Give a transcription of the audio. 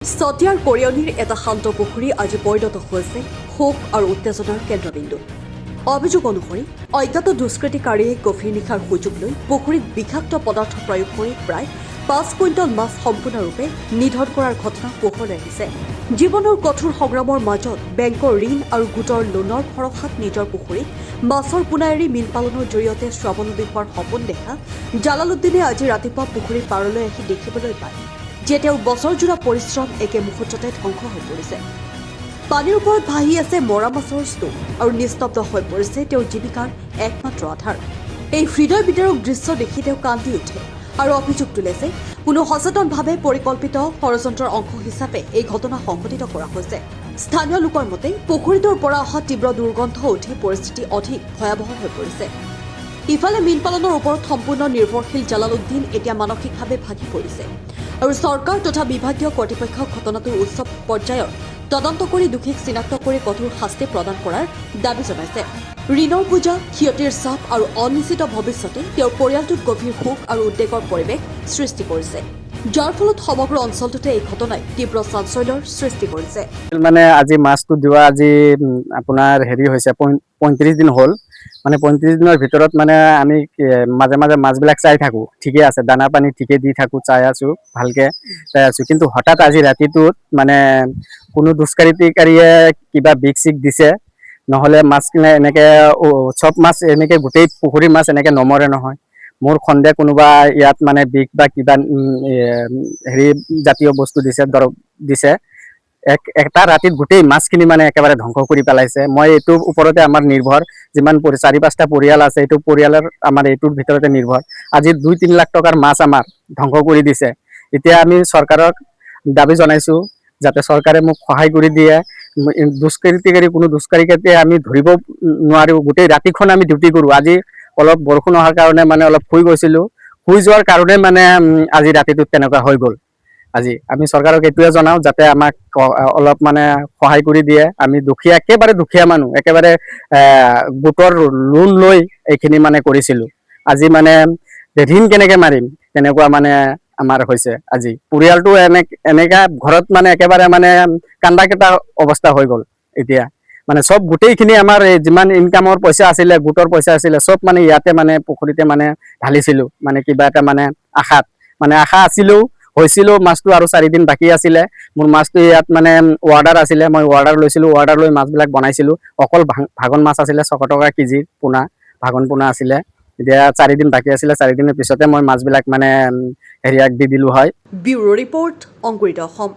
চতিয়াৰ কৰিয়নিৰ এটা শান্ত পুখুৰী আজি পৰিণত হৈছে শোক আৰু উত্তেজনাৰ কেন্দ্ৰবিন্দু। অভিযোগ অনুসৰি অজ্ঞাত দুষ্কৃতিকাৰীয়ে গভীৰ নিশাৰ সুযোগ লৈ পুখুৰীত বিষাক্ত পদাৰ্থ প্ৰয়োগ কৰি প্ৰায় ৫ কুইণ্টল মাছ সম্পূৰ্ণৰূপে নিধন কৰাৰ ঘটনা পোহৰলৈ আহিছে। জীৱনৰ কঠোৰ সংগ্ৰামৰ মাজত বেংকৰ ঋণ আৰু গোটৰ লোনৰ ভৰসাত নিজৰ পুখুৰীত মাছৰ পোনা এৰি মীন পালনৰ জৰিয়তে স্বাৱলম্বী হোৱাৰ সপোন দেখা জালালুদ্দিনে আজি ৰাতিপুৱা পুখুৰীৰ পাৰলৈ আহি দেখিবলৈ পায় যে তেওঁৰ বছৰজোৰা পৰিশ্ৰম একে মুহূৰ্ততে ধ্বংস হৈ পৰিছে। পানীৰ ওপৰত ভাহি আছে মৰা মাছৰ স্তূপ আৰু নিস্তব্ধ হৈ পৰিছে তেওঁৰ জীৱিকাৰ একমাত্ৰ আধাৰ। এই হৃদয় বিদাৰক দৃশ্য দেখি তেওঁ কান্দি উঠে আৰু অভিযোগ তোলে যে কোনো সচেতনভাৱে পৰিকল্পিত ষড়যন্ত্ৰৰ অংশ হিচাপে এই ঘটনা সংঘটিত কৰা হৈছে। স্থানীয় লোকৰ মতে পুখুৰীটোৰ পৰা অহা তীব্ৰ দুৰ্গন্ধ উঠি পৰিস্থিতি অধিক ভয়াৱহ হৈ পৰিছে। ইফালে মীন পালনৰ ওপৰত সম্পূৰ্ণ নিৰ্ভৰশীল জালালুদ্দিন এতিয়া মানসিকভাৱে ভাগি পৰিছে আৰু চৰকাৰ তথা বিভাগীয় কৰ্তৃপক্ষক ঘটনাটোৰ উচ্চ পৰ্যায়ৰ তদন্ত কৰি দোষীক চিনাক্ত কৰি কঠোৰ শাস্তি প্ৰদান কৰাৰ দাবী জনাইছে। ঋণৰ বোজা, ক্ষতিৰ চাপ আৰু অনিশ্চিত ভৱিষ্যতে তেওঁৰ পৰিয়ালটোত গভীৰ শোক আৰু উদ্বেগৰ পৰিৱেশ সৃষ্টি কৰিছে, যাৰ ফলত সমগ্ৰ অঞ্চলটোতে এই ঘটনাই তীব্ৰ চাঞ্চল্যৰ সৃষ্টি কৰিছে। মানে আজি মাছটো দিয়া আজি আপোনাৰ হেৰি হৈছে ৩৫ দিন হ'ল। মানে ৩৫ দিনৰ ভিতৰত মানে আমি মাজে মাজে মাছবিলাক চাই থাকোঁ, ঠিকে আছে, দানা পানী ঠিকে দি থাকোঁ, চাই আছোঁ, ভালকৈ চাই আছোঁ। কিন্তু হঠাৎ আজি ৰাতিটোত মানে কোনো দুষ্কৃতিকাৰীয়ে কিবা বিষ চিক দিছে, নহ'লে মাছখিনি এনেকৈ চব মাছ এনেকৈ গোটেই পুখুৰীৰ মাছ এনেকৈ নমৰে নহয়। মোৰ সন্দেহ কোনোবা ইয়াত মানে বিষ বা কিবা হেৰি জাতীয় বস্তু দিছে, দৰৱ দিছে। এটা ৰাতিত গোটেই মাছখিনি মানে একেবাৰে ধ্বংস কৰি পেলাইছে। মই এইটোৰ ওপৰতে আমাৰ নিৰ্ভৰ, যিমান ৪-৫টা পৰিয়াল আছে, এইটো পৰিয়ালৰ আমাৰ এইটোৰ ভিতৰতে নিৰ্ভৰ। আজি ২-৩ লাখ টকাৰ মাছ আমাৰ ধ্বংস কৰি দিছে। এতিয়া আমি চৰকাৰক দাবী জনাইছোঁ যাতে চৰকাৰে মোক সহায় কৰি দিয়ে। কোনো দুষ্কৃতিকাৰীকে আমি ধৰিব নোৱাৰোঁ। গোটেই ৰাতিখন আমি ডিউটি কৰোঁ। আজি অলপ বৰষুণ অহাৰ কাৰণে মানে অলপ শুই গৈছিলোঁ, শুই যোৱাৰ কাৰণে মানে আজি ৰাতিটোত তেনেকুৱা হৈ গ'ল। আজি আমি চৰকাৰক এইটোৱে জনাওঁ যাতে আমাক অলপ মানে সহায় কৰি দিয়ে। আমি দুখীয়া, একেবাৰে দুখীয়া মানুহ, একেবাৰে গোটৰ লোন লৈ এইখিনি মানে কৰিছিলোঁ। আজি মানে ঋণ কেনেকৈ মাৰিম তেনেকুৱা মানে আমাৰ হৈছে। আজি পৰিয়ালটো এনেকা ঘৰত মানে একেবাৰে মানে কান্দা কেটা অৱস্থা হৈ গ'ল। এতিয়া মানে চব গোটেইখিনি আমাৰ যিমান ইনকামৰ পইচা আছিলে, গোটৰ পইচা আছিলে, চব মানে ইয়াতে মানে পুখুৰীতে মানে ঢালিছিলোঁ। মানে কিবা এটা মানে আশাত, মানে আশা আছিলেও, হৈছিলো মাছটো আৰু 4 দিন বাকী আছিলে। মোৰ মাছটো ইয়াত মানে অৰ্ডাৰ আছিলে, মই অৰ্ডাৰ লৈছিলোঁ, অৰ্ডাৰ লৈ মাছবিলাক বনাইছিলোঁ। অকল ভাগন মাছ আছিলে 600 টকা কেজি পোনা, ভাগন পোনা আছিলে। এতিয়া 4 দিন বাকী আছিলে, 4 দিনৰ পিছতে মই মাছবিলাক মানে হেৰিয়াক দি দিলোঁ হয়। ব্যুৰো ৰিপৰ্ট, অংকুৰিত অসম।